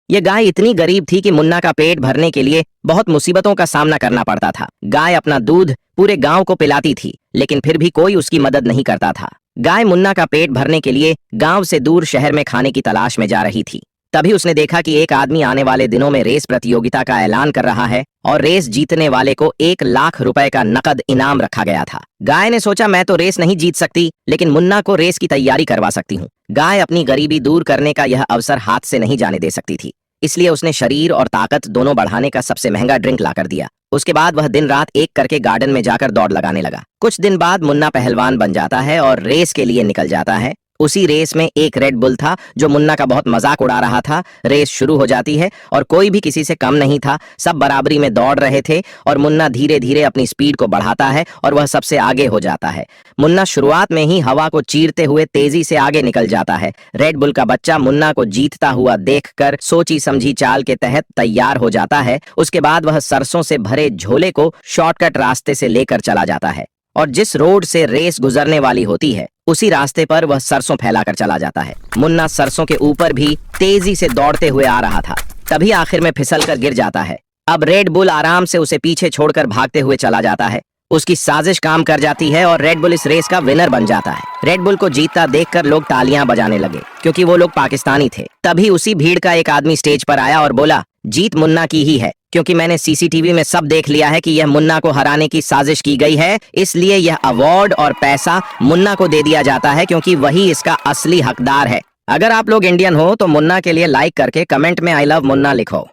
ये गाय इतनी गरीब थी कि मुन्ना का पेट भरने के लिए बहुत मुसीबतों का सामना करना पड़ता था। गाय अपना दूध पूरे गांव को पिलाती थी, लेकिन फिर भी कोई उसकी मदद नहीं करता था। गाय मुन्ना का पेट भरने के लिए गांव से दूर शहर में खाने की तलाश में जा रही थी। तभी उसने देखा कि एक आदमी आने वाले दिनों में रेस प्रतियोगिता का ऐलान कर रहा है और रेस जीतने वाले को 1 लाख रुपए का नकद इनाम रखा गया था। गाय ने सोचा, मैं तो रेस नहीं जीत सकती, लेकिन मुन्ना को रेस की तैयारी करवा सकती हूँ। गाय अपनी गरीबी दूर करने का यह अवसर हाथ से नहीं जाने दे सकती थी, इसलिए उसने शरीर और ताकत दोनों बढ़ाने का सबसे महंगा ड्रिंक लाकर दिया। उसके बाद वह दिन रात एक करके गार्डन में जाकर दौड़ लगाने लगा। कुछ दिन बाद मुन्ना पहलवान बन जाता है और रेस के लिए निकल जाता है। उसी रेस में एक रेड बुल था जो मुन्ना का बहुत मजाक उड़ा रहा था। रेस शुरू हो जाती है और कोई भी किसी से कम नहीं था, सब बराबरी में दौड़ रहे थे और मुन्ना धीरे धीरे अपनी स्पीड को बढ़ाता है और वह सबसे आगे हो जाता है। मुन्ना शुरुआत में ही हवा को चीरते हुए तेजी से आगे निकल जाता है। रेड बुल का बच्चा मुन्ना को जीतता हुआ देखकर सोची समझी चाल के तहत तैयार हो जाता है। उसके बाद वह सरसों से भरे झोले को शॉर्टकट रास्ते से लेकर चला जाता है और जिस रोड से रेस गुजरने वाली होती है उसी रास्ते पर वह सरसों फैलाकर चला जाता है। मुन्ना सरसों के ऊपर भी तेजी से दौड़ते हुए आ रहा था, तभी आखिर में फिसलकर गिर जाता है। अब रेड बुल आराम से उसे पीछे छोड़कर भागते हुए चला जाता है। उसकी साजिश काम कर जाती है और रेड बुल इस रेस का विनर बन जाता है। रेड बुल को जीतता देखकर लोग तालियां बजाने लगे, क्योंकि वो लोग पाकिस्तानी थे। तभी उसी भीड़ का एक आदमी स्टेज पर आया और बोला, जीत मुन्ना की ही है, क्योंकि मैंने सीसीटीवी में सब देख लिया है कि यह मुन्ना को हराने की साजिश की गई है, इसलिए यह अवार्ड और पैसा मुन्ना को दे दिया जाता है, क्योंकि वही इसका असली हकदार है। अगर आप लोग इंडियन हो तो मुन्ना के लिए लाइक करके कमेंट में आई लव मुन्ना लिखो।